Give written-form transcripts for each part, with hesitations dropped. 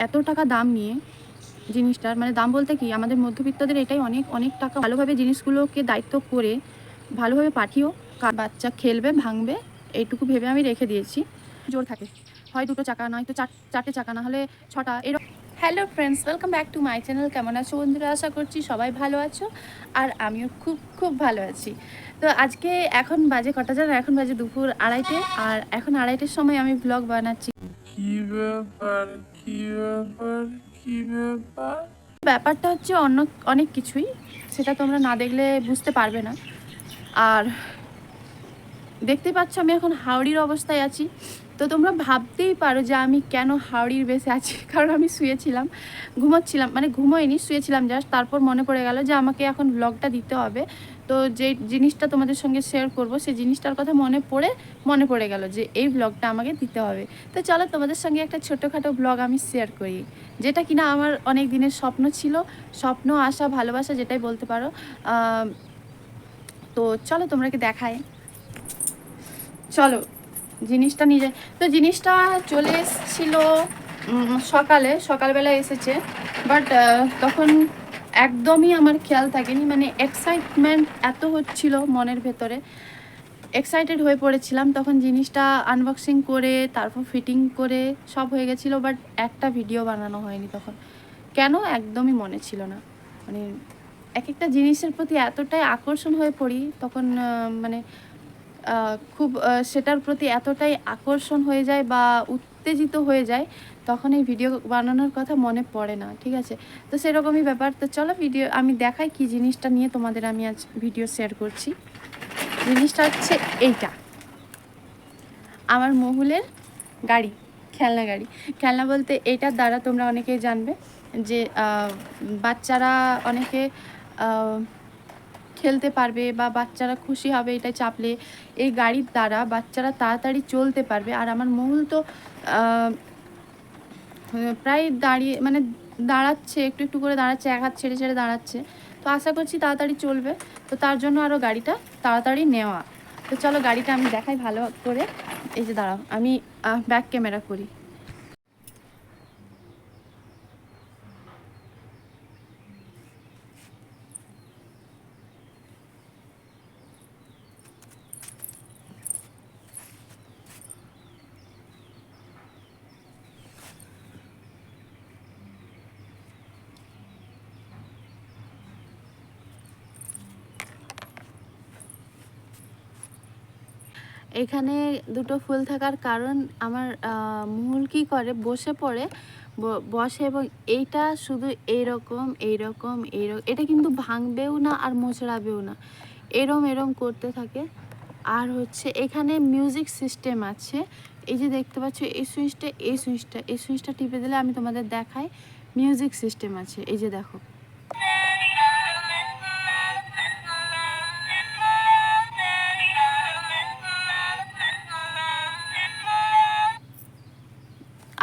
এত টাকা দাম নিয়ে জিনিসটার, মানে দাম বলতে কি, আমাদের মধ্যবিত্তদের এটাই অনেক অনেক টাকা। ভালোভাবে জিনিসগুলোকে দায়িত্ব করে ভালোভাবে পাঠিও, বাচ্চা খেলবে ভাঙবে, এইটুকু ভেবে আমি রেখে দিয়েছি। জোর থাকে, হয় 2টো চাকা, নয় তো 4টে চাকা, না হলে 6টা এরকম। Hello friends, welcome back to my channel. কেমন আছো বন্ধুরা? আশা করছি সবাই ভালো আছো, আর আমিও খুব খুব ভালো আছি। তো আজকে এখন বাজে কটা জানো? এখন বাজে দুপুর 2:30, আর এখন 2:30-এর সময় আমি ব্লগ বানাচ্ছি। কি ব্যাপার, কি ব্যাপার, কি ব্যাপার? ব্যাপারটা হচ্ছে অনেক কিছুই, সেটা তোমরা না দেখলে বুঝতে পারবে না। আর দেখতেই পাচ্ছ আমি এখন হাওড়ির অবস্থায় আছি। তো তোমরা ভাবতেই পারো যে আমি কেন হাওড়ির বেসে আছি। কারণ আমি শুয়েছিলাম, ঘুমোচ্ছিলাম, মানে ঘুমোইনি, শুয়েছিলাম জাস্ট। তারপর মনে পড়ে গেল যে আমাকে এখন ব্লগটা দিতে হবে। তো যে জিনিসটা তোমাদের সঙ্গে শেয়ার করব, সেই জিনিসটার কথা মনে পড়ে গেল যে এই ব্লগটা আমাকে দিতে হবে। তো চলো তোমাদের সঙ্গে একটা ছোটোখাটো ব্লগ আমি শেয়ার করি, যেটা কিনা আমার অনেক দিনের স্বপ্ন ছিল, স্বপ্ন, আশা, ভালোবাসা, যেটাই বলতে পারো। তো চলো তোমাকে দেখায়, চলো জিনিসটা নিয়ে যায়। তো জিনিসটা চলে এসেছিল সকালবেলা এসেছে, বাট তখন একদমই আমার খেয়াল থাকেনি, মানে এক্সাইটমেন্ট এত হচ্ছিল মনের ভেতরে, এক্সাইটেড হয়ে পড়েছিলাম। তখন জিনিসটা আনবক্সিং করে তারপর ফিটিং করে সব হয়ে গেছিলো, বাট একটা ভিডিও বানানো হয়নি তখন। কেন একদমই মনে ছিল না, মানে এক একটা জিনিসের প্রতি এতটাই আকর্ষণ হয়ে পড়ি তখন, মানে খুব সেটার প্রতি এতটাই আকর্ষণ হয়ে যায় বা উত্তেজিত হয়ে যায়, তখন এই ভিডিও বানানোর কথা মনে পড়ে না, ঠিক আছে? তো সেরকমই ব্যাপার। তো চলো ভিডিও আমি দেখাই কি জিনিসটা নিয়ে তোমাদের আমি আজ ভিডিও শেয়ার করছি। জিনিসটা হচ্ছে এইটা, আমার মহুলের গাড়ি, খেলনা গাড়ি। খেলনা বলতে এইটার দ্বারা তোমরা অনেকেই জানবে যে বাচ্চারা অনেকে খেলতে পারবে বা বাচ্চারা খুশি হবে এটা চাপলে। এই গাড়ির দ্বারা বাচ্চারা তাড়াতাড়ি চলতে পারবে। আর আমার মহুল তো প্রায় দাঁড়িয়ে, মানে দাঁড়াচ্ছে, একটু একটু করে দাঁড়াচ্ছে, এক হাত ছেড়ে ছেড়ে দাঁড়াচ্ছে। তো আশা করছি তাড়াতাড়ি চলবে, তো তার জন্য আরও গাড়িটা তাড়াতাড়ি নেওয়া। তো চলো গাড়িটা আমি দেখাই ভালো করে। এই যে দাঁড়াও, আমি ব্যাক ক্যামেরা করি। এখানে দুটো ফুল থাকার কারণ, আমার মহুল কী করে, বসে পড়ে, বসে, এবং এইটা শুধু এইরকম এইরকম এইরকম, এটা কিন্তু ভাঙবেও না আর মোচড়াবেও না, এরম করতে থাকে। আর হচ্ছে এখানে মিউজিক সিস্টেম আছে, এই যে দেখতে পাচ্ছ এই সুইচটা টিপে দিলে আমি তোমাদের দেখাই, মিউজিক সিস্টেম আছে, এই যে দেখো।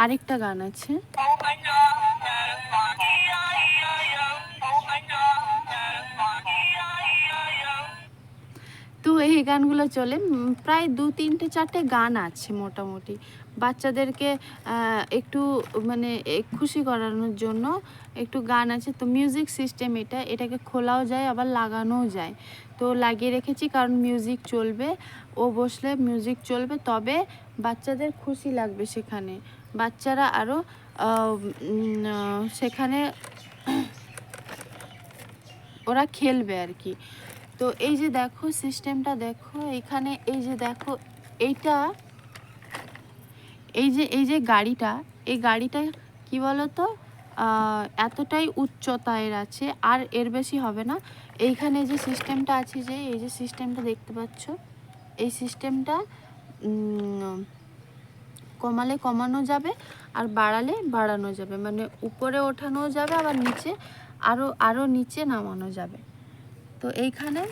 আরেকটা গান আছে, তো এই গানগুলো চলে। প্রায় 2-3-4টে গান আছে মোটামুটি, বাচ্চাদেরকে একটু মানে খুশি করানোর জন্য একটু গান আছে। তো মিউজিক সিস্টেম এটাকে খোলাও যায় আবার লাগানোও যায়। তো লাগিয়ে রেখেছি কারণ মিউজিক চলবে, ও বসলে মিউজিক চলবে, তবে বাচ্চাদের খুশি লাগবে, সেখানে বাচ্চারা আরও সেখানে ওরা খেলবে আর কি। তো এই যে দেখো সিস্টেমটা দেখো এখানে, এই যে দেখো এইটা, এই যে গাড়িটা, এই গাড়িটা কি বলতো, এতটাই উচ্চতায় আছে, আর এর বেশি হবে না। এইখানে যে সিস্টেমটা আছে, যে এই যে সিস্টেমটা দেখতে পাচ্ছ, এই সিস্টেমটা কমালে কমানো যাবে আর বাড়ালে বাড়ানো যাবে, মানে উপরে ওঠানো যাবে, আবার নিচে আরও নিচে নামানো যাবে। তো এইখানে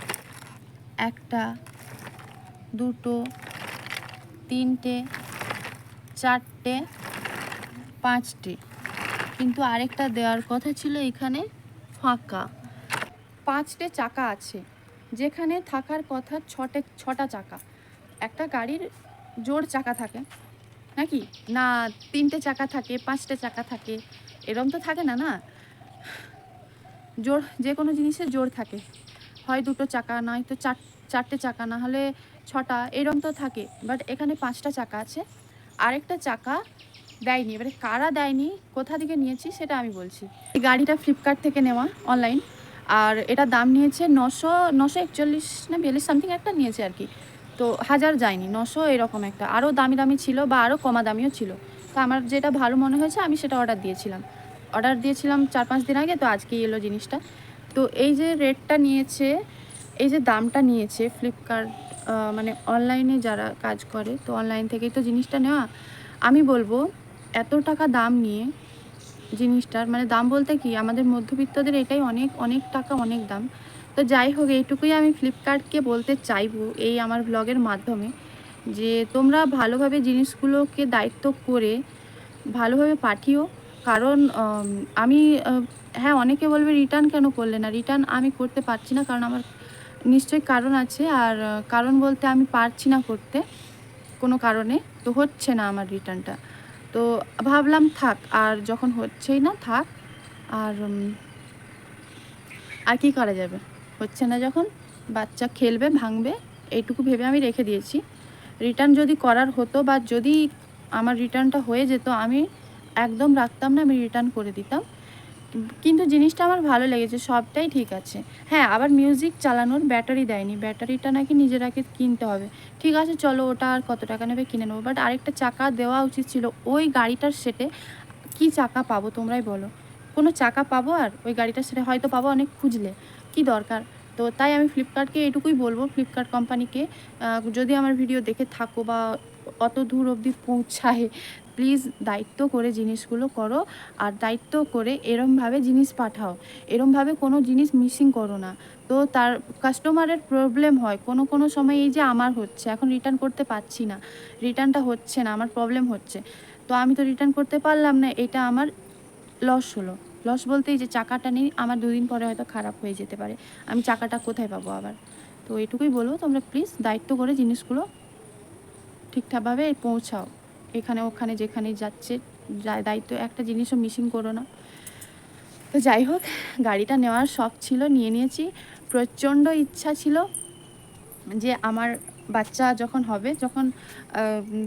1, 2, 3, 4, 5, কিন্তু আরেকটা দেওয়ার কথা ছিল, এখানে ফাঁকা। 5টে চাকা আছে, যেখানে থাকার কথা 6টা চাকা। একটা গাড়ির জোড় চাকা থাকে, নাকি? না ৩টে চাকা থাকে, ৫টে চাকা থাকে, এরম তো থাকে না, না? জোড় যে কোনো জিনিসের জোড় থাকে। হয় ২টো চাকা, নয়তো ৪টে চাকা, না হলে ৬টা, এরম তো থাকে। বাট এখানে ৫টা চাকা আছে। আরেকটা চাকা দেয়নি। এবারে কারা দেয়নি, কোথা থেকে নিয়েছি সেটা আমি বলছি। এই গাড়িটা ফ্লিপকার্ট থেকে নেওয়া অনলাইন। আর এটার দাম নিয়েছে ৯৪১ না ৪২ সামথিং একটা নিয়েছে আর কি। তো ১০০০ যায়নি, ৯০০ এরকম একটা। আরও দামি দামি ছিল বা আরও কমা দামিও ছিল। তো আমার যেটা ভালো মনে হয়েছে আমি সেটা অর্ডার দিয়েছিলাম ৪-৫ দিন আগে, তো আজকেই এলো জিনিসটা। তো এই যে রেটটা নিয়েছে, এই যে দামটা নিয়েছে ফ্লিপকার্ট, মানে অনলাইনে যারা কাজ করে, তো অনলাইন থেকেই তো জিনিসটা নেওয়া। আমি বলবো এত টাকা দাম নিয়ে জিনিসটার, মানে দাম বলতে কি আমাদের মধ্যবিত্তদের এটাই অনেক অনেক টাকা, অনেক দাম। তো যাই হোক, এইটুকুই আমি ফ্লিপকার্টকে বলতে চাইবো এই আমার ব্লগের মাধ্যমে, যে তোমরা ভালোভাবে জিনিসগুলোকে দায়িত্ব করে ভালোভাবে পাঠিও। কারণ আমি হ্যাঁ, অনেকে বলবে রিটার্ন কেন করলে না? রিটার্ন আমি করতে পারছি না, কারণ আমার নিশ্চয়ই কারণ আছে। আর কারণ বলতে আমি পারছি না করতে কোনো কারণে, তো হচ্ছে না আমার রিটার্নটা। তো ভাবলাম থাক, আর যখন হচ্ছেই না থাক। আর আর কি করা যাবে? হচ্ছে না যখন, বাচ্চা খেলবে ভাঙবে, এইটুকু ভেবে আমি রেখে দিয়েছি। রিটার্ন যদি করার হতো বা যদি আমার রিটার্নটা হয়ে যেত, আমি একদম রাখতাম না, আমি রিটার্ন করে দিতাম। কিন্তু জিনিসটা আমার ভালো লেগেছে, সবটাই ঠিক আছে। হ্যাঁ, আবার মিউজিক চালানোর ব্যাটারি দেয়নি, ব্যাটারিটা নাকি নিজেরাকে কিনতে হবে। ঠিক আছে, চলো ওটা আর কত টাকা নেবে কিনে নেবো। বাট আরেকটা চাকা দেওয়া উচিত ছিল ওই গাড়িটার সেটে। কি চাকা পাবো তোমরাই বলো? কোনো চাকা পাবো আর ওই গাড়িটার সেটে? হয়তো পাবো অনেক খুঁজলে, কি দরকার? তো তাই আমি ফ্লিপকার্টকে এটুকুই বলবো, ফ্লিপকার্ট কোম্পানিকে, যদি আমার ভিডিও দেখে থাকো বা অত দূর অবধি পৌঁছায়, প্লিজ দায়িত্ব করে জিনিসগুলো করো। আর দায়িত্ব করে এরমভাবে জিনিস পাঠাও, এরমভাবে কোনো জিনিস মিসিং করো না। তো তার কাস্টমারের প্রবলেম হয় কোনো সময়। এই যে আমার হচ্ছে, এখন রিটার্ন করতে পারছি না, রিটার্নটা হচ্ছে না, আমার প্রবলেম হচ্ছে। তো আমি তো রিটার্ন করতে পারলাম না, এটা আমার লস হলো। লস বলতে এই যে চাকাটা নেই, আমার ২ দিন পরে হয়তো খারাপ হয়ে যেতে পারে, আমি চাকাটা কোথায় পাবো আবার? তো এটুকুই বলবো, তোমরা প্লিজ দায়িত্ব করে জিনিসগুলো ঠিকঠাকভাবে পৌঁছাও, এখানে ওখানে যেখানে যাচ্ছে। দায়িত্ব, একটা জিনিসও মিসিং করো না। তো যাই হোক, গাড়িটা নেওয়ার শখ ছিল, নিয়ে নিয়েছি। প্রচণ্ড ইচ্ছা ছিল যে আমার বাচ্চা যখন হবে,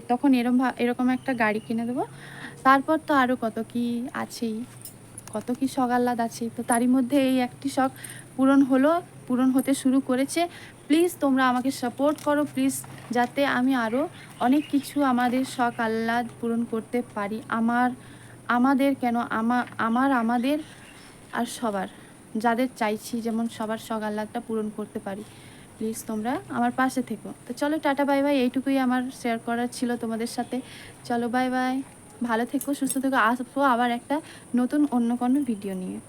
তখন এরকম একটা গাড়ি কিনে দেবো। তারপর তো আরও কত কি আছেই, কত কি শখ আহ্লাদ আছে। তো তারই মধ্যে এই একটি শখ পূরণ হতে শুরু করেছে। প্লিজ তোমরা আমাকে সাপোর্ট করো প্লিজ, যাতে আমি আরও অনেক কিছু আমাদের শখ আহ্লাদ পূরণ করতে পারি। আমাদের কেন, আমাদের আর সবার, যাদের চাইছি যেমন সবার শখ আহ্লাদটা পূরণ করতে পারি। প্লিজ তোমরা আমার পাশে থেকো। তো চলো, টাটা বাই বাই, এইটুকুই আমার শেয়ার করার ছিল তোমাদের সাথে। চলো বাই বাই, ভালো থেকো, সুস্থ থেকো। আসবো আবার একটা নতুন অন্য কোনো ভিডিও নিয়ে।